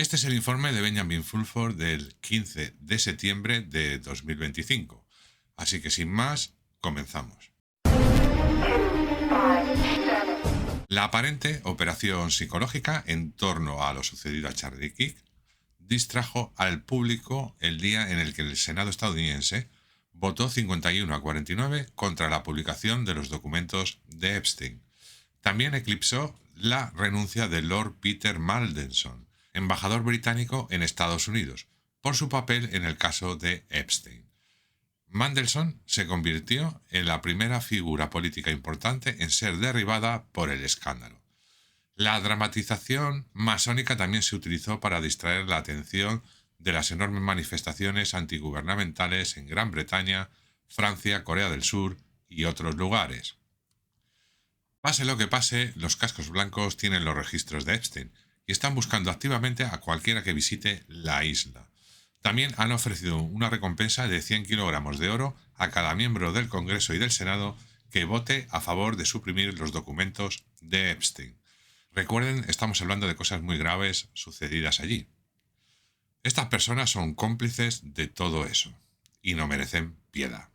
Este es el informe de Benjamin Fulford del 15 de septiembre de 2025. Así que sin más, comenzamos. La aparente operación psicológica en torno a lo sucedido a Charlie Kirk distrajo al público el día en el que el Senado estadounidense votó 51 a 49 contra la publicación de los documentos de Epstein. También eclipsó la renuncia de Lord Peter Mandelson, embajador británico en Estados Unidos, por su papel en el caso de Epstein. Mandelson se convirtió en la primera figura política importante en ser derribada por el escándalo. La dramatización masónica también se utilizó para distraer la atención de las enormes manifestaciones antigubernamentales en Gran Bretaña, Francia, Corea del Sur y otros lugares. Pase lo que pase, los cascos blancos tienen los registros de Epstein y están buscando activamente a cualquiera que visite la isla. También han ofrecido una recompensa de 100 kilogramos de oro a cada miembro del Congreso y del Senado que vote a favor de suprimir los documentos de Epstein. Recuerden, estamos hablando de cosas muy graves sucedidas allí. Estas personas son cómplices de todo eso y no merecen piedad.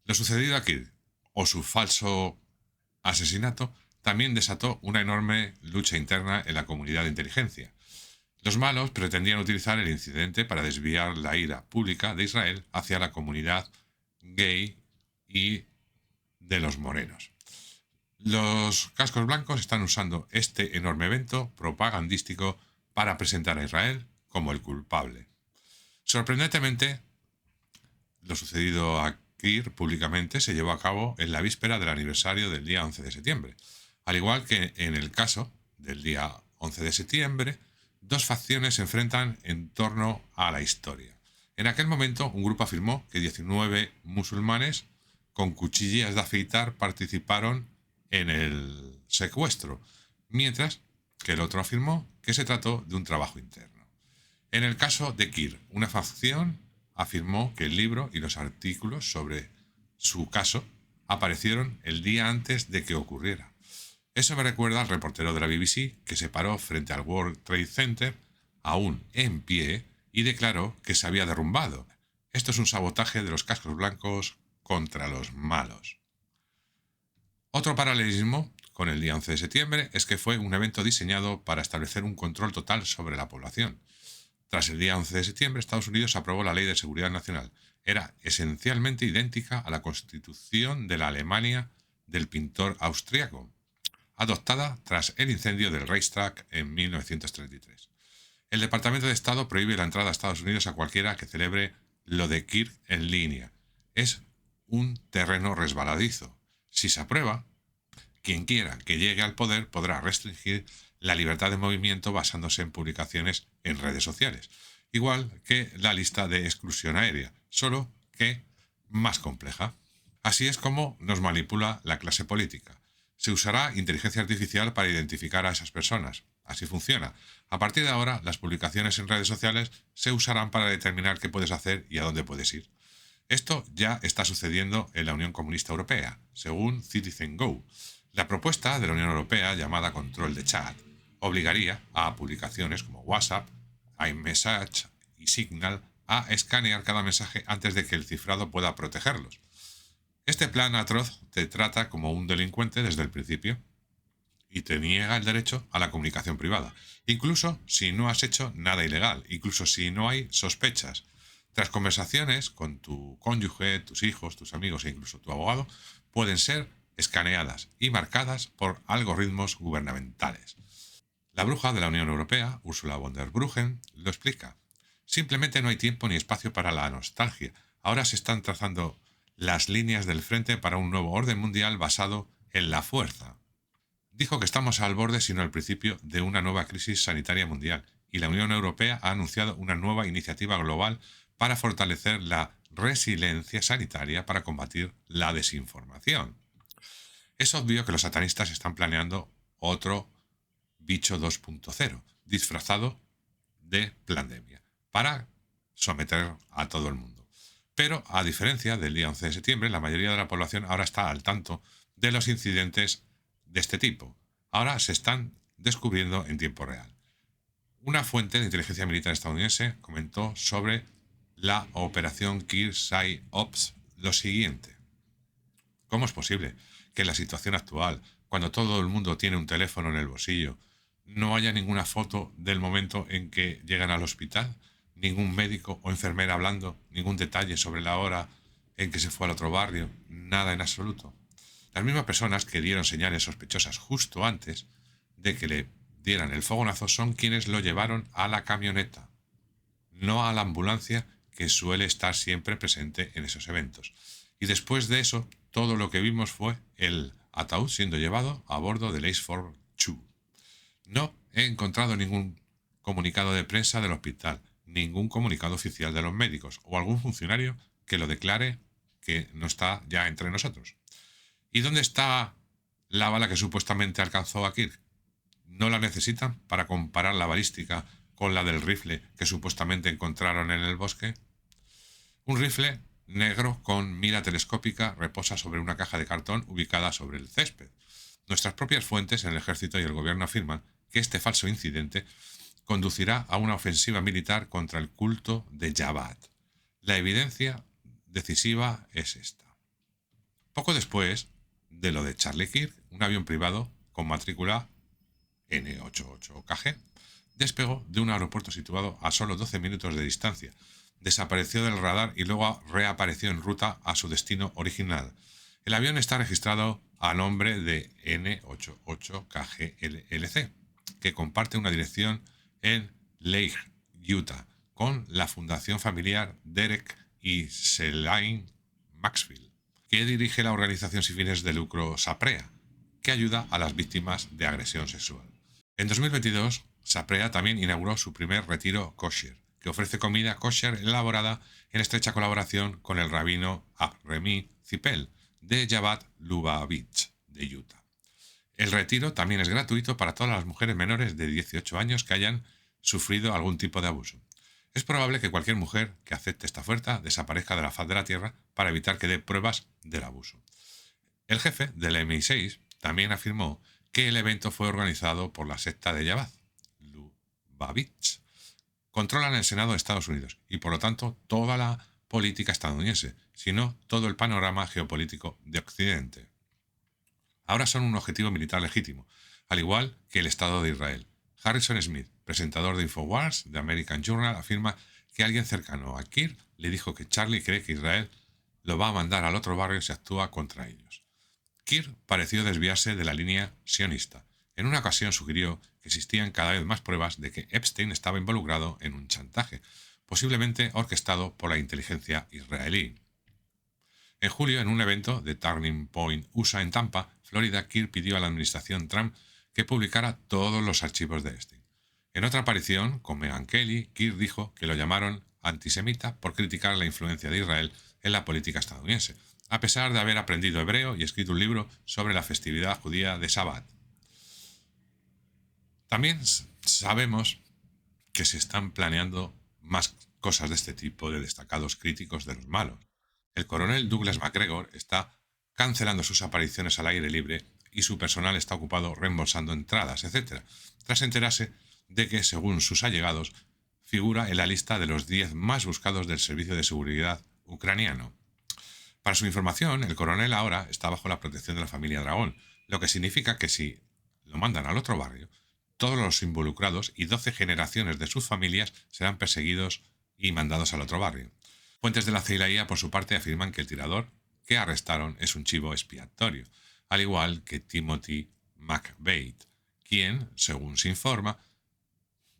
Lo sucedido aquí, o su falso asesinato, también desató una enorme lucha interna en la comunidad de inteligencia. Los malos pretendían utilizar el incidente para desviar la ira pública de Israel hacia la comunidad gay y de los morenos. Los cascos blancos están usando este enorme evento propagandístico para presentar a Israel como el culpable. Sorprendentemente, lo sucedido a Kirk públicamente se llevó a cabo en la víspera del aniversario del día 11 de septiembre. Al igual que en el caso del día 11 de septiembre, dos facciones se enfrentan en torno a la historia. En aquel momento, un grupo afirmó que 19 musulmanes con cuchillas de afeitar participaron en el secuestro, mientras que el otro afirmó que se trató de un trabajo interno. En el caso de Kirk, una facción afirmó que el libro y los artículos sobre su caso aparecieron el día antes de que ocurriera. Eso me recuerda al reportero de la BBC que se paró frente al World Trade Center, aún en pie, y declaró que se había derrumbado. Esto es un sabotaje de los cascos blancos contra los malos. Otro paralelismo con el día 11 de septiembre es que fue un evento diseñado para establecer un control total sobre la población. Tras el día 11 de septiembre, Estados Unidos aprobó la Ley de Seguridad Nacional. Era esencialmente idéntica a la Constitución de la Alemania del pintor austriaco, adoptada tras el incendio del Reichstag en 1933. El Departamento de Estado prohíbe la entrada a Estados Unidos a cualquiera que celebre lo de Kirk en línea. Es un terreno resbaladizo. Si se aprueba, quien quiera que llegue al poder podrá restringir la libertad de movimiento basándose en publicaciones en redes sociales, igual que la lista de exclusión aérea, solo que más compleja. Así es como nos manipula la clase política. Se usará inteligencia artificial para identificar a esas personas. Así funciona. A partir de ahora, las publicaciones en redes sociales se usarán para determinar qué puedes hacer y a dónde puedes ir. Esto ya está sucediendo en la Unión Comunista Europea, según CitizenGo. La propuesta de la Unión Europea, llamada control de chat, obligaría a aplicaciones como WhatsApp, iMessage y Signal a escanear cada mensaje antes de que el cifrado pueda protegerlos. Este plan atroz te trata como un delincuente desde el principio y te niega el derecho a la comunicación privada, incluso si no has hecho nada ilegal, incluso si no hay sospechas. Tras conversaciones con tu cónyuge, tus hijos, tus amigos e incluso tu abogado, pueden ser escaneadas y marcadas por algoritmos gubernamentales. La bruja de la Unión Europea, Ursula von der Leyen, lo explica. Simplemente no hay tiempo ni espacio para la nostalgia. Ahora se están trazando las líneas del frente para un nuevo orden mundial basado en la fuerza. Dijo que estamos al borde, sino al principio, de una nueva crisis sanitaria mundial, y la Unión Europea ha anunciado una nueva iniciativa global para fortalecer la resiliencia sanitaria para combatir la desinformación. Es obvio que los satanistas están planeando otro bicho 2.0, disfrazado de pandemia, para someter a todo el mundo. Pero, a diferencia del día 11 de septiembre, la mayoría de la población ahora está al tanto de los incidentes de este tipo. Ahora se están descubriendo en tiempo real. Una fuente de inteligencia militar estadounidense comentó sobre la operación Kir Psy-Ops lo siguiente: ¿cómo es posible que en la situación actual, cuando todo el mundo tiene un teléfono en el bolsillo, no haya ninguna foto del momento en que llegan al hospital, ningún médico o enfermera hablando, ningún detalle sobre la hora en que se fue al otro barrio, nada en absoluto? Las mismas personas que dieron señales sospechosas justo antes de que le dieran el fogonazo son quienes lo llevaron a la camioneta, no a la ambulancia que suele estar siempre presente en esos eventos. Y después de eso, todo lo que vimos fue el ataúd siendo llevado a bordo del Ace 42. No he encontrado ningún comunicado de prensa del hospital, ningún comunicado oficial de los médicos o algún funcionario que lo declare que no está ya entre nosotros. ¿Y dónde está la bala que supuestamente alcanzó a Kirk? ¿No la necesitan para comparar la balística con la del rifle que supuestamente encontraron en el bosque? Un rifle negro con mira telescópica reposa sobre una caja de cartón ubicada sobre el césped. Nuestras propias fuentes en el ejército y el gobierno afirman que este falso incidente conducirá a una ofensiva militar contra el culto de Jabhat. La evidencia decisiva es esta. Poco después de lo de Charlie Kirk, un avión privado con matrícula N88KG despegó de un aeropuerto situado a solo 12 minutos de distancia, desapareció del radar y luego reapareció en ruta a su destino original. El avión está registrado a nombre de N88KG que comparte una dirección en Lake, Utah, con la fundación familiar Derek y Selene Maxfield, que dirige la organización sin fines de lucro SAPREA, que ayuda a las víctimas de agresión sexual. En 2022, SAPREA también inauguró su primer retiro kosher, que ofrece comida kosher elaborada en estrecha colaboración con el rabino Remi Zippel de Jabhat Lubavitch, de Utah. El retiro también es gratuito para todas las mujeres menores de 18 años que hayan sufrido algún tipo de abuso. Es probable que cualquier mujer que acepte esta oferta desaparezca de la faz de la tierra para evitar que dé pruebas del abuso. El jefe del MI6 también afirmó que el evento fue organizado por la secta de Jabhat Lubavitch. Controlan el Senado de Estados Unidos y, por lo tanto, toda la política estadounidense, sino todo el panorama geopolítico de Occidente. Ahora son un objetivo militar legítimo, al igual que el Estado de Israel. Harrison Smith, presentador de InfoWars de American Journal, afirma que alguien cercano a Kirk le dijo que Charlie cree que Israel lo va a mandar al otro barrio si actúa contra ellos. Kirk pareció desviarse de la línea sionista. En una ocasión sugirió que existían cada vez más pruebas de que Epstein estaba involucrado en un chantaje, posiblemente orquestado por la inteligencia israelí. En julio, en un evento de Turning Point USA en Tampa, Florida, Kirk pidió a la administración Trump que publicara todos los archivos de Epstein. En otra aparición, con Megyn Kelly, Kirk dijo que lo llamaron antisemita por criticar la influencia de Israel en la política estadounidense, a pesar de haber aprendido hebreo y escrito un libro sobre la festividad judía de Shabbat. También sabemos que se están planeando más cosas de este tipo de destacados críticos de los malos. El coronel Douglas MacGregor está cancelando sus apariciones al aire libre y su personal está ocupado reembolsando entradas, etc., tras enterarse de que, según sus allegados, figura en la lista de los 10 más buscados del Servicio de Seguridad ucraniano. Para su información, el coronel ahora está bajo la protección de la familia Dragón, lo que significa que si lo mandan al otro barrio, todos los involucrados y 12 generaciones de sus familias serán perseguidos y mandados al otro barrio. Fuentes de la CIA, por su parte, afirman que el tirador que arrestaron es un chivo expiatorio, al igual que Timothy McVeigh, quien, según se informa,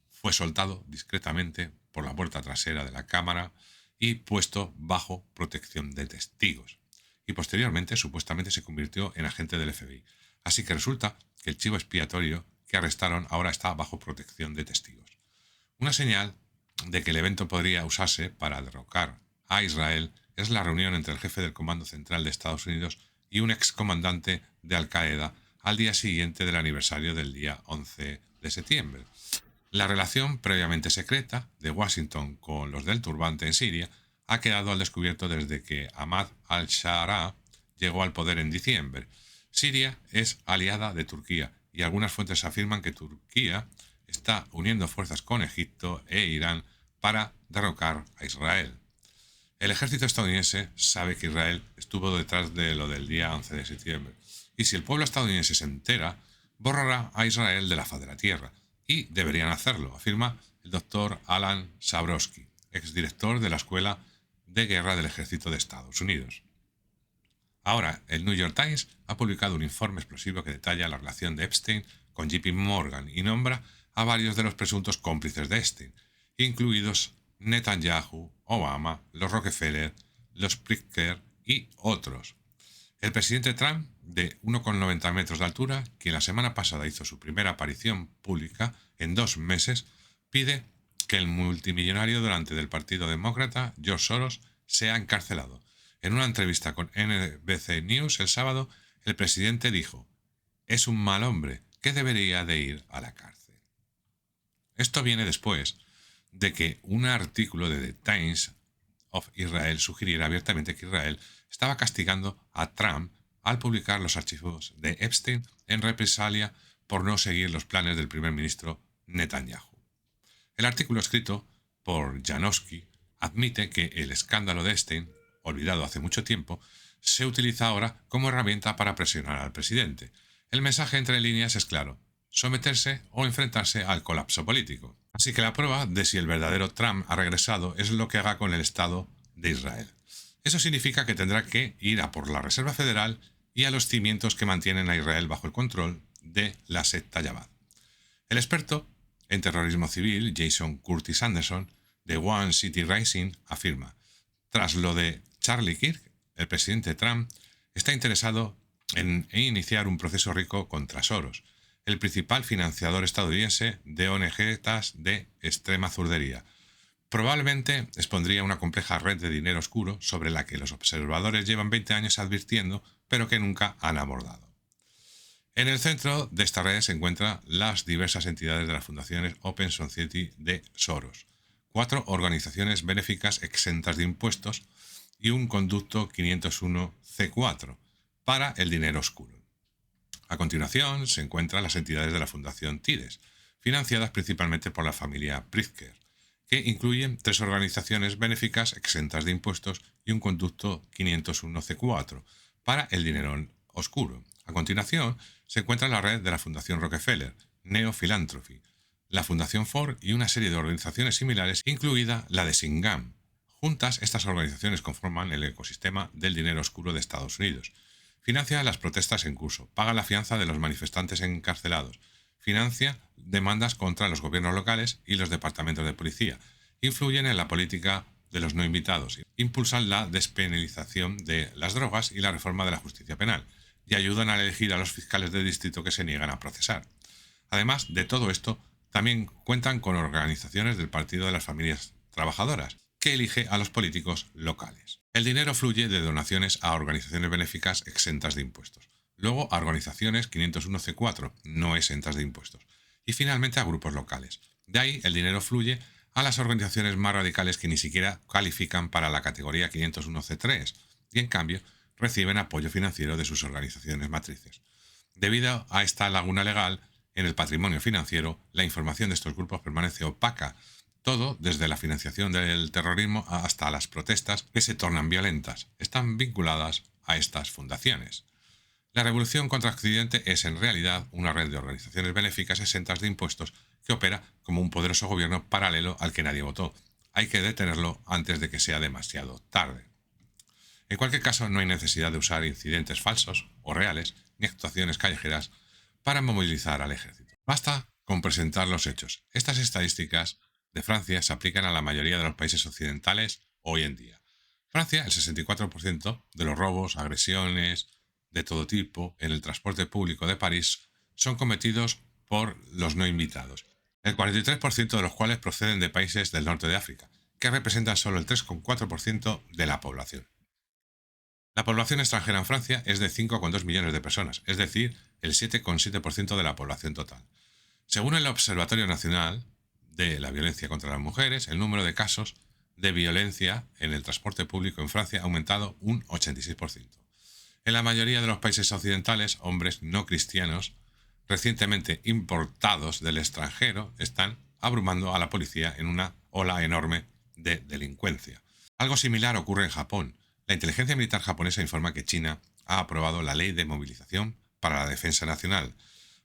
fue soltado discretamente por la puerta trasera de la cámara y puesto bajo protección de testigos. Y posteriormente, supuestamente, se convirtió en agente del FBI. Así que resulta que el chivo expiatorio que arrestaron ahora está bajo protección de testigos. Una señal de que el evento podría usarse para derrocar a Israel es la reunión entre el jefe del Comando Central de Estados Unidos y un excomandante de Al-Qaeda al día siguiente del aniversario del día 11 de septiembre. La relación previamente secreta de Washington con los del turbante en Siria ha quedado al descubierto desde que Ahmad al-Sharaa llegó al poder en diciembre. Siria es aliada de Turquía y algunas fuentes afirman que Turquía está uniendo fuerzas con Egipto e Irán para derrocar a Israel. El ejército estadounidense sabe que Israel estuvo detrás de lo del día 11 de septiembre, y si el pueblo estadounidense se entera, borrará a Israel de la faz de la tierra, y deberían hacerlo, afirma el doctor Alan Sabrowski, exdirector de la Escuela de Guerra del Ejército de Estados Unidos. Ahora, el New York Times ha publicado un informe explosivo que detalla la relación de Epstein con JP Morgan y nombra a varios de los presuntos cómplices de Epstein, incluidos Netanyahu, Obama, los Rockefeller, los Pritzker y otros. El presidente Trump, de 1,90 metros de altura, quien la semana pasada hizo su primera aparición pública en 2 meses, pide que el multimillonario donante del Partido Demócrata, George Soros, sea encarcelado. En una entrevista con NBC News el sábado, el presidente dijo: «Es un mal hombre que debería de ir a la cárcel». Esto viene después de que un artículo de The Times of Israel sugiriera abiertamente que Israel estaba castigando a Trump al publicar los archivos de Epstein en represalia por no seguir los planes del primer ministro Netanyahu. El artículo escrito por Janowski admite que el escándalo de Epstein, olvidado hace mucho tiempo, se utiliza ahora como herramienta para presionar al presidente. El mensaje entre líneas es claro: someterse o enfrentarse al colapso político. Así que la prueba de si el verdadero Trump ha regresado es lo que haga con el Estado de Israel. Eso significa que tendrá que ir a por la Reserva Federal y a los cimientos que mantienen a Israel bajo el control de la secta Jabad. El experto en terrorismo civil, Jason Curtis Anderson, de One City Rising, afirma: tras lo de Charlie Kirk, el presidente Trump está interesado en iniciar un proceso rico contra Soros, el principal financiador estadounidense de ONGs de extrema zurdería. Probablemente expondría una compleja red de dinero oscuro sobre la que los observadores llevan 20 años advirtiendo, pero que nunca han abordado. En el centro de esta red se encuentran las diversas entidades de las fundaciones Open Society de Soros, 4 organizaciones benéficas exentas de impuestos y un conducto 501c4 para el dinero oscuro. A continuación se encuentran las entidades de la Fundación Tides, financiadas principalmente por la familia Pritzker, que incluyen 3 organizaciones benéficas exentas de impuestos y un conducto 501c4 para el dinero oscuro. A continuación se encuentra la red de la Fundación Rockefeller, Neo Philanthropy, la Fundación Ford y una serie de organizaciones similares, incluida la de Singam. Juntas, estas organizaciones conforman el ecosistema del dinero oscuro de Estados Unidos. Financia las protestas en curso, paga la fianza de los manifestantes encarcelados, financia demandas contra los gobiernos locales y los departamentos de policía, influyen en la política de los no invitados, impulsan la despenalización de las drogas y la reforma de la justicia penal, y ayudan a elegir a los fiscales de distrito que se niegan a procesar. Además de todo esto, también cuentan con organizaciones del Partido de las Familias Trabajadoras, que elige a los políticos locales. El dinero fluye de donaciones a organizaciones benéficas exentas de impuestos, luego a organizaciones 501c4 no exentas de impuestos, y finalmente a grupos locales. De ahí el dinero fluye a las organizaciones más radicales que ni siquiera califican para la categoría 501c3 y en cambio reciben apoyo financiero de sus organizaciones matrices. Debido a esta laguna legal en el patrimonio financiero, la información de estos grupos permanece opaca, todo desde la financiación del terrorismo hasta las protestas que se tornan violentas, están vinculadas a estas fundaciones. La Revolución contra Occidente es en realidad una red de organizaciones benéficas exentas de impuestos que opera como un poderoso gobierno paralelo al que nadie votó. Hay que detenerlo antes de que sea demasiado tarde. En cualquier caso, no hay necesidad de usar incidentes falsos o reales ni actuaciones callejeras para movilizar al ejército. Basta con presentar los hechos. Estas estadísticas de Francia se aplican a la mayoría de los países occidentales hoy en día. Francia, el 64% de los robos, agresiones de todo tipo en el transporte público de París son cometidos por los no invitados, el 43% de los cuales proceden de países del norte de África, que representan solo el 3,4% de la población. La población extranjera en Francia es de 5,2 millones de personas, es decir, el 7,7% de la población total. Según el Observatorio Nacional de la Violencia contra las Mujeres, el número de casos de violencia en el transporte público en Francia ha aumentado un 86%. En la mayoría de los países occidentales, hombres no cristianos recientemente importados del extranjero están abrumando a la policía en una ola enorme de delincuencia. Algo similar ocurre en Japón. La inteligencia militar japonesa informa que China ha aprobado la Ley de Movilización para la Defensa Nacional.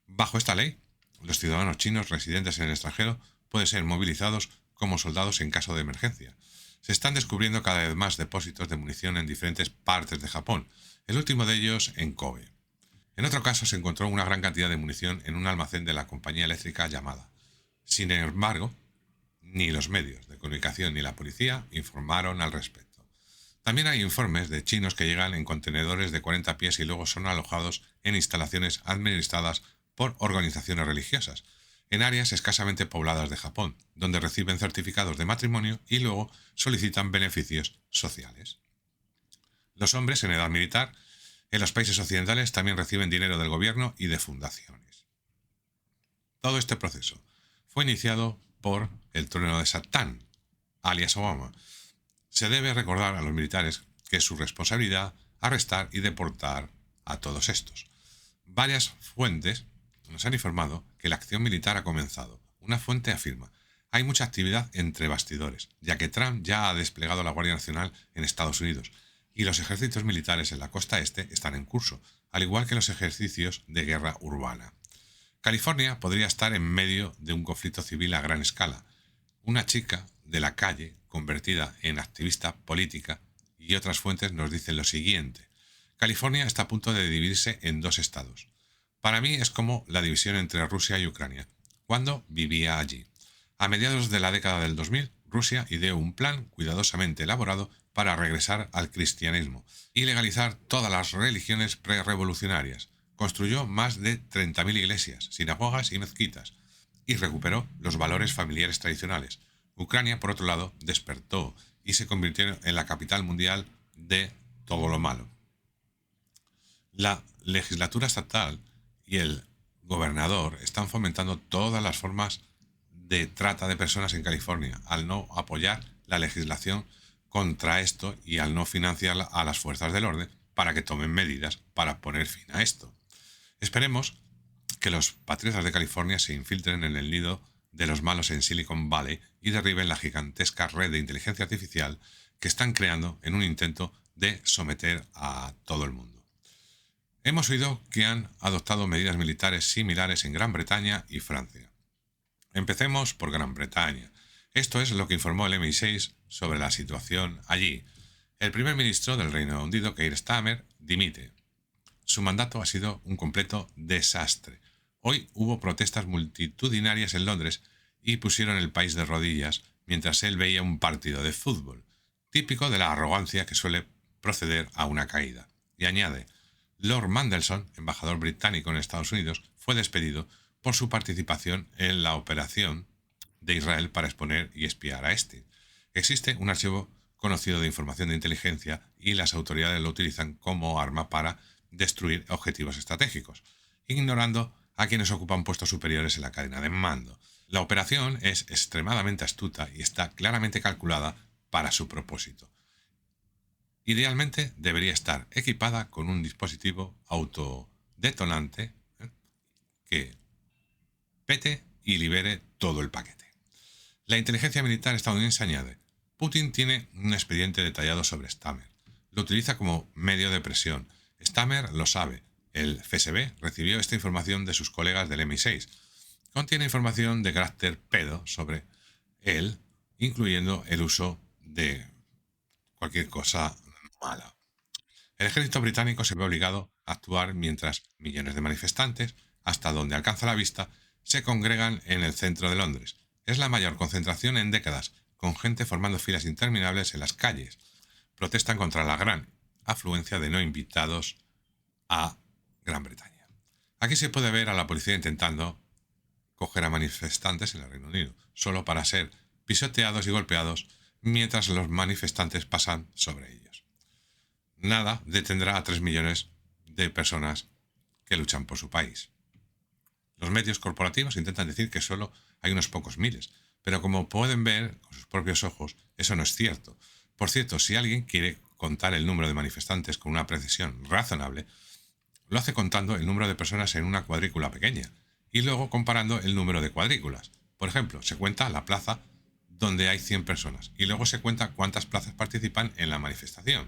Bajo esta ley, los ciudadanos chinos residentes en el extranjero pueden ser movilizados como soldados en caso de emergencia. Se están descubriendo cada vez más depósitos de munición en diferentes partes de Japón, el último de ellos en Kobe. En otro caso se encontró una gran cantidad de munición en un almacén de la compañía eléctrica llamada. Sin embargo, ni los medios de comunicación ni la policía informaron al respecto. También hay informes de chinos que llegan en contenedores de 40 pies y luego son alojados en instalaciones administradas por organizaciones religiosas, en áreas escasamente pobladas de Japón, donde reciben certificados de matrimonio y luego solicitan beneficios sociales. Los hombres en edad militar en los países occidentales también reciben dinero del gobierno y de fundaciones. Todo este proceso fue iniciado por el trueno de Satán, alias Obama. Se debe recordar a los militares que es su responsabilidad arrestar y deportar a todos estos. Varias fuentes nos han informado que la acción militar ha comenzado. Una fuente afirma: hay mucha actividad entre bastidores, ya que Trump ya ha desplegado la Guardia Nacional en Estados Unidos y los ejercicios militares en la costa este están en curso, al igual que los ejercicios de guerra urbana. California podría estar en medio de un conflicto civil a gran escala. Una chica de la calle, convertida en activista política, y otras fuentes nos dicen lo siguiente: California está a punto de dividirse en dos estados. Para mí es como la división entre Rusia y Ucrania, cuando vivía allí. A mediados de la década del 2000, Rusia ideó un plan cuidadosamente elaborado para regresar al cristianismo y legalizar todas las religiones prerevolucionarias. Construyó más de 30.000 iglesias, sinagogas y mezquitas, y recuperó los valores familiares tradicionales. Ucrania, por otro lado, despertó y se convirtió en la capital mundial de todo lo malo. La legislatura estatal y el gobernador están fomentando todas las formas de trata de personas en California, al no apoyar la legislación contra esto y al no financiar a las fuerzas del orden para que tomen medidas para poner fin a esto. Esperemos que los patriotas de California se infiltren en el nido de los malos en Silicon Valley y derriben la gigantesca red de inteligencia artificial que están creando en un intento de someter a todo el mundo. Hemos oído que han adoptado medidas militares similares en Gran Bretaña y Francia. Empecemos por Gran Bretaña. Esto es lo que informó el MI6 sobre la situación allí. El primer ministro del Reino Unido, Keir Starmer, dimite. Su mandato ha sido un completo desastre. Hoy hubo protestas multitudinarias en Londres y pusieron el país de rodillas mientras él veía un partido de fútbol, típico de la arrogancia que suele proceder a una caída. Y añade: Lord Mandelson, embajador británico en Estados Unidos, fue despedido por su participación en la operación de Israel para exponer y espiar a este. Existe un archivo conocido de información de inteligencia y las autoridades lo utilizan como arma para destruir objetivos estratégicos, ignorando a quienes ocupan puestos superiores en la cadena de mando. La operación es extremadamente astuta y está claramente calculada para su propósito. Idealmente debería estar equipada con un dispositivo autodetonante que pete y libere todo el paquete. La inteligencia militar estadounidense añade: Putin tiene un expediente detallado sobre Starmer. Lo utiliza como medio de presión. Starmer lo sabe. El FSB recibió esta información de sus colegas del MI6. Contiene información de carácter pedo sobre él, incluyendo el uso de cualquier cosa mala. El ejército británico se ve obligado a actuar mientras millones de manifestantes, hasta donde alcanza la vista, se congregan en el centro de Londres. Es la mayor concentración en décadas, con gente formando filas interminables en las calles. Protestan contra la gran afluencia de no invitados a Gran Bretaña. Aquí se puede ver a la policía intentando coger a manifestantes en el Reino Unido, solo para ser pisoteados y golpeados mientras los manifestantes pasan sobre ellos. Nada detendrá a 3 millones de personas que luchan por su país. Los medios corporativos intentan decir que solo hay unos pocos miles, pero como pueden ver con sus propios ojos, eso no es cierto. Por cierto, si alguien quiere contar el número de manifestantes con una precisión razonable, Lo hace contando el número de personas en una cuadrícula pequeña y luego comparando el número de cuadrículas. Por ejemplo, se cuenta la plaza donde hay 100 personas y luego se cuenta cuántas plazas participan en la manifestación.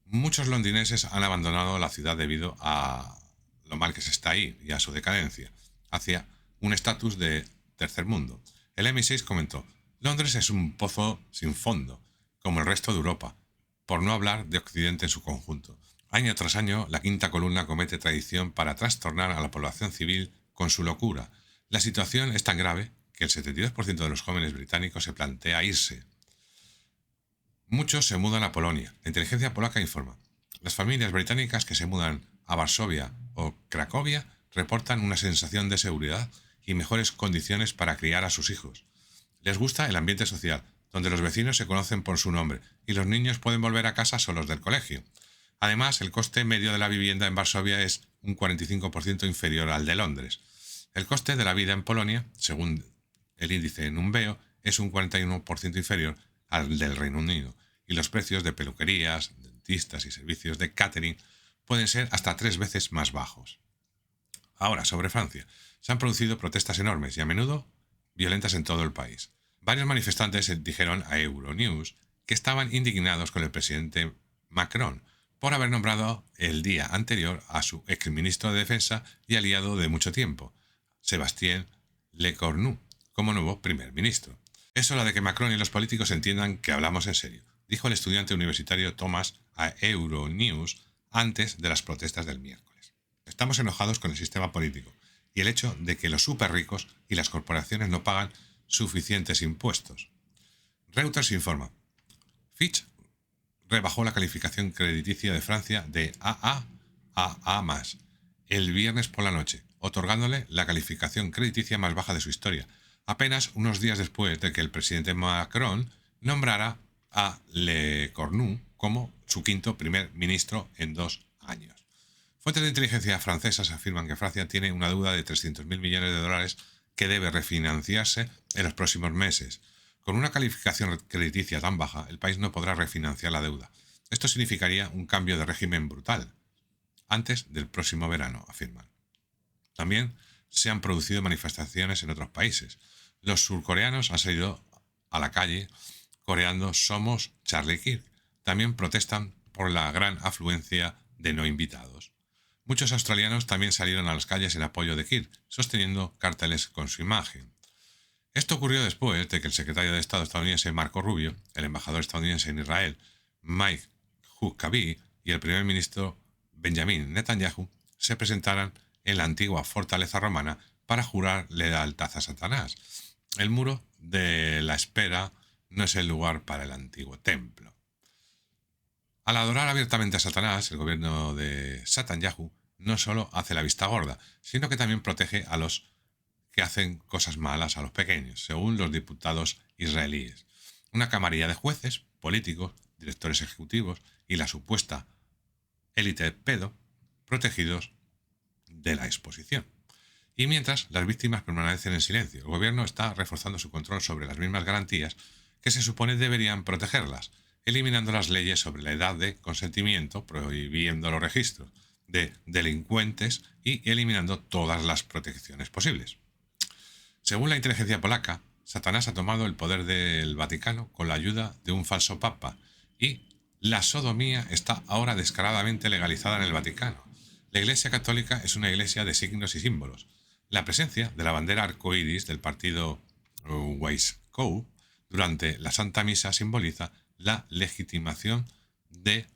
Muchos londinenses han abandonado la ciudad debido a lo mal que se está ahí y a su decadencia, hacia un estatus de tercer mundo. El MI6 comentó: Londres es un pozo sin fondo, como el resto de Europa, por no hablar de Occidente en su conjunto. Año tras año, la quinta columna comete traición para trastornar a la población civil con su locura. La situación es tan grave que el 72% de los jóvenes británicos se plantea irse. Muchos se mudan a Polonia. La inteligencia polaca informa: las familias británicas que se mudan a Varsovia o Cracovia reportan una sensación de seguridad y mejores condiciones para criar a sus hijos. Les gusta el ambiente social, donde los vecinos se conocen por su nombre y los niños pueden volver a casa solos del colegio. Además, el coste medio de la vivienda en Varsovia es un 45% inferior al de Londres. El coste de la vida en Polonia, según el índice Numbeo, es un 41% inferior al del Reino Unido, y los precios de peluquerías, dentistas y servicios de catering pueden ser hasta 3 veces más bajos. Ahora, sobre Francia. Se han producido protestas enormes y a menudo violentas en todo el país. Varios manifestantes dijeron a Euronews que estaban indignados con el presidente Macron por haber nombrado el día anterior a su exministro de Defensa y aliado de mucho tiempo, Sébastien Lecornu, como nuevo primer ministro. Es hora de que Macron y los políticos entiendan que hablamos en serio, dijo el estudiante universitario Thomas a Euronews antes de las protestas del miércoles. Estamos enojados con el sistema político y el hecho de que los superricos y las corporaciones no pagan suficientes impuestos. Reuters informa: Fitch rebajó la calificación crediticia de Francia de AA a A+ el viernes por la noche, otorgándole la calificación crediticia más baja de su historia, apenas unos días después de que el presidente Macron nombrara a Lecornu como su quinto primer ministro en 2 años. Fuentes de inteligencia francesas afirman que Francia tiene una deuda de 300.000 millones de dólares que debe refinanciarse en los próximos meses. Con una calificación crediticia tan baja, el país no podrá refinanciar la deuda. Esto significaría un cambio de régimen brutal antes del próximo verano, afirman. También se han producido manifestaciones en otros países. Los surcoreanos han salido a la calle coreando "Somos Charlie Kirk". También protestan por la gran afluencia de no invitados. Muchos australianos también salieron a las calles en apoyo de Kirk, sosteniendo carteles con su imagen. Esto ocurrió después de que el secretario de Estado estadounidense Marco Rubio, el embajador estadounidense en Israel Mike Huckabee y el primer ministro Benjamin Netanyahu se presentaran en la antigua fortaleza romana para jurar lealtad a Satanás. El muro de la espera no es el lugar para el antiguo templo. Al adorar abiertamente a Satanás, el gobierno de Netanyahu no solo hace la vista gorda, sino que también protege a los que hacen cosas malas a los pequeños, según los diputados israelíes. Una camarilla de jueces, políticos, directores ejecutivos y la supuesta élite pedo, protegidos de la exposición. Y mientras las víctimas permanecen en silencio, el gobierno está reforzando su control sobre las mismas garantías que se supone deberían protegerlas, eliminando las leyes sobre la edad de consentimiento, prohibiendo los registros de delincuentes y eliminando todas las protecciones posibles. Según la inteligencia polaca, Satanás ha tomado el poder del Vaticano con la ayuda de un falso papa y la sodomía está ahora descaradamente legalizada en el Vaticano. La Iglesia Católica es una iglesia de signos y símbolos. La presencia de la bandera arcoíris del partido Weishaupt durante la Santa Misa simboliza la legitimación de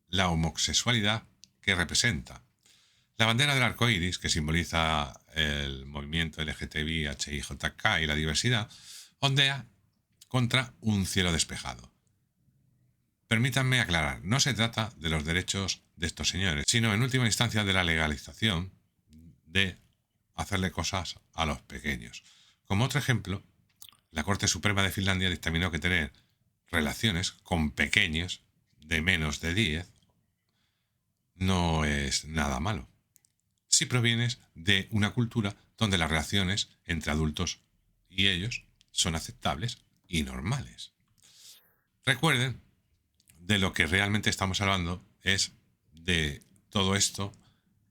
la homosexualidad que representa. La bandera del arco iris, que simboliza el movimiento LGTBI, HIJK y la diversidad, ondea contra un cielo despejado. Permítanme aclarar, no se trata de los derechos de estos señores, sino en última instancia de la legalización de hacerle cosas a los pequeños. Como otro ejemplo, la Corte Suprema de Finlandia dictaminó que tener relaciones con pequeños de menos de 10 no es nada malo, si provienes de una cultura donde las relaciones entre adultos y ellos son aceptables y normales. Recuerden, de lo que realmente estamos hablando es de todo esto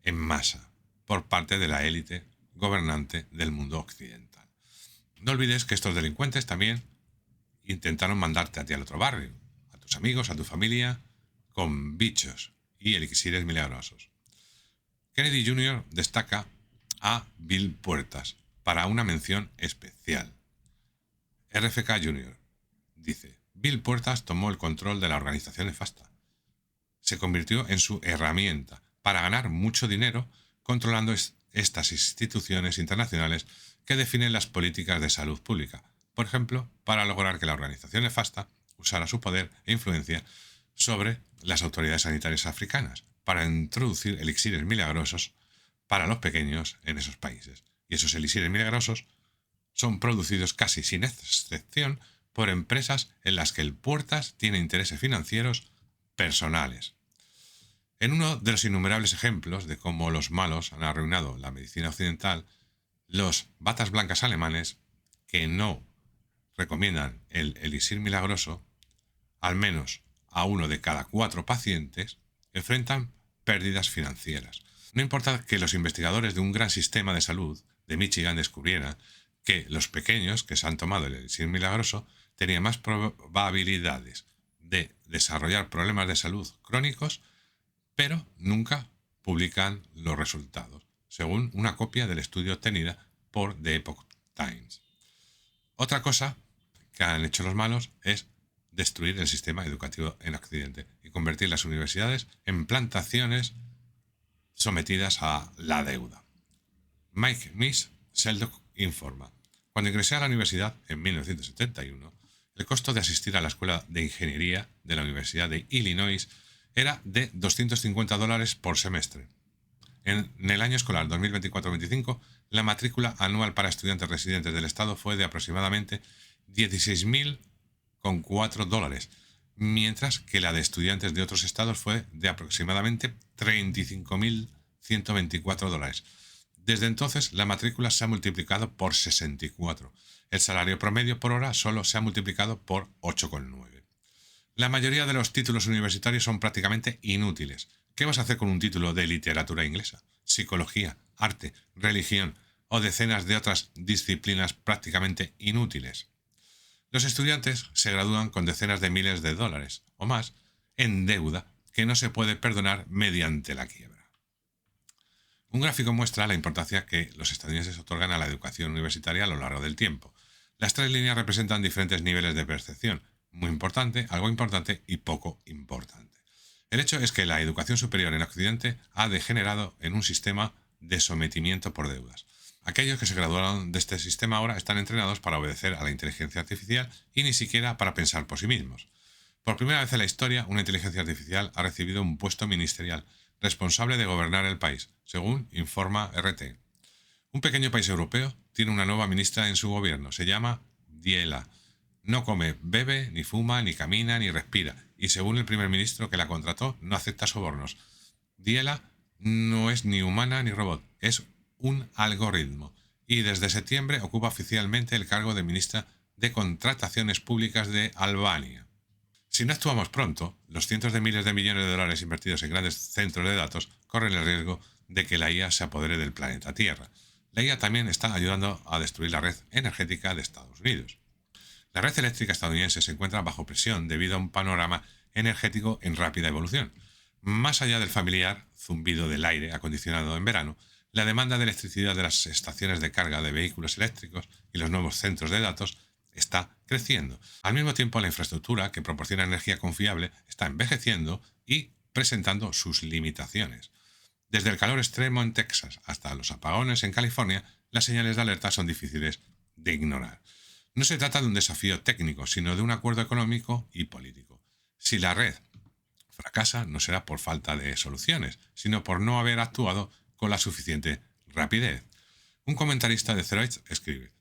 en masa por parte de la élite gobernante del mundo occidental. No olvides que estos delincuentes también intentaron mandarte a ti al otro barrio, a tus amigos, a tu familia, con bichos y elixires milagrosos. Kennedy Jr. destaca a Bill Puertas para una mención especial. RFK Jr. dice: Bill Puertas tomó el control de la organización nefasta. Se convirtió en su herramienta para ganar mucho dinero controlando estas instituciones internacionales que definen las políticas de salud pública, por ejemplo, para lograr que la organización nefasta usara su poder e influencia sobre las autoridades sanitarias africanas para introducir elixires milagrosos para los pequeños en esos países. Y esos elixires milagrosos son producidos casi sin excepción por empresas en las que el Puertas tiene intereses financieros personales. En uno de los innumerables ejemplos de cómo los malos han arruinado la medicina occidental, los batas blancas alemanes, que no recomiendan el elixir milagroso, al menos a 1 de cada 4 pacientes, enfrentan pérdidas financieras. No importa que los investigadores de un gran sistema de salud de Michigan descubrieran que los pequeños que se han tomado el elixir milagroso tenían más probabilidades de desarrollar problemas de salud crónicos, pero nunca publican los resultados, según una copia del estudio obtenida por The Epoch Times. Otra cosa que han hecho los malos es destruir el sistema educativo en Occidente y convertir las universidades en plantaciones sometidas a la deuda. Mike Miss Seldock informa: cuando ingresé a la universidad en 1971, el costo de asistir a la Escuela de Ingeniería de la Universidad de Illinois era de $250 por semestre. En el año escolar 2024-25, la matrícula anual para estudiantes residentes del estado fue de aproximadamente $16,004, mientras que la de estudiantes de otros estados fue de aproximadamente $35,124. Desde entonces, la matrícula se ha multiplicado por 64. El salario promedio por hora solo se ha multiplicado por 8,9. La mayoría de los títulos universitarios son prácticamente inútiles. ¿Qué vas a hacer con un título de literatura inglesa, psicología, arte, religión o decenas de otras disciplinas prácticamente inútiles? Los estudiantes se gradúan con decenas de miles de dólares o más en deuda que no se puede perdonar mediante la quiebra. Un gráfico muestra la importancia que los estadounidenses otorgan a la educación universitaria a lo largo del tiempo. Las 3 líneas representan diferentes niveles de percepción: muy importante, algo importante y poco importante. El hecho es que la educación superior en Occidente ha degenerado en un sistema de sometimiento por deudas. Aquellos que se graduaron de este sistema ahora están entrenados para obedecer a la inteligencia artificial y ni siquiera para pensar por sí mismos. Por primera vez en la historia, una inteligencia artificial ha recibido un puesto ministerial responsable de gobernar el país, según informa RT. Un pequeño país europeo tiene una nueva ministra en su gobierno. Se llama Diela. No come, bebe, ni fuma, ni camina, ni respira. Y según el primer ministro que la contrató, no acepta sobornos. Diela no es ni humana ni robot, es un algoritmo. Y desde septiembre ocupa oficialmente el cargo de ministra de Contrataciones Públicas de Albania. Si no actuamos pronto, los cientos de miles de millones de dólares invertidos en grandes centros de datos corren el riesgo de que la IA se apodere del planeta Tierra. La IA también está ayudando a destruir la red energética de Estados Unidos. La red eléctrica estadounidense se encuentra bajo presión debido a un panorama energético en rápida evolución. Más allá del familiar zumbido del aire acondicionado en verano, la demanda de electricidad de las estaciones de carga de vehículos eléctricos y los nuevos centros de datos está creciendo. Al mismo tiempo, la infraestructura que proporciona energía confiable está envejeciendo y presentando sus limitaciones. Desde el calor extremo en Texas hasta los apagones en California, las señales de alerta son difíciles de ignorar. No se trata de un desafío técnico, sino de un acuerdo económico y político. Si la red fracasa, no será por falta de soluciones, sino por no haber actuado con la suficiente rapidez. Un comentarista de Zeroids escribe: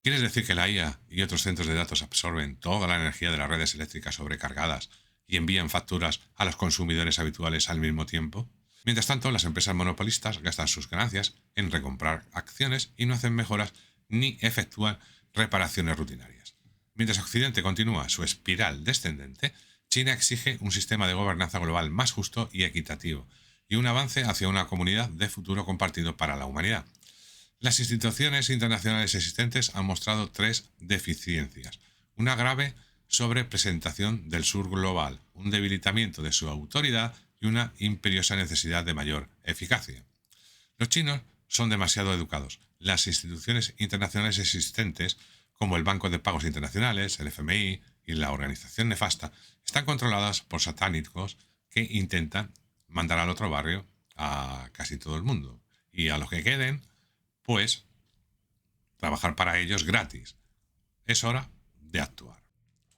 ¿quieres decir que la IA y otros centros de datos absorben toda la energía de las redes eléctricas sobrecargadas y envían facturas a los consumidores habituales al mismo tiempo? Mientras tanto, las empresas monopolistas gastan sus ganancias en recomprar acciones y no hacen mejoras ni efectúan reparaciones rutinarias. Mientras Occidente continúa su espiral descendente, China exige un sistema de gobernanza global más justo y equitativo, y un avance hacia una comunidad de futuro compartido para la humanidad. Las instituciones internacionales existentes han mostrado tres deficiencias: una grave sobrepresentación del sur global, un debilitamiento de su autoridad y una imperiosa necesidad de mayor eficacia. Los chinos son demasiado educados. Las instituciones internacionales existentes, como el Banco de Pagos Internacionales, el FMI y la organización nefasta, están controladas por satánicos que intentan mandar al otro barrio a casi todo el mundo. Y a los que queden, pues, trabajar para ellos gratis. Es hora de actuar.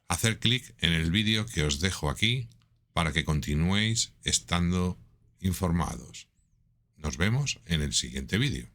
Hacer clic en el vídeo que os dejo aquí para que continuéis estando informados. Nos vemos en el siguiente vídeo.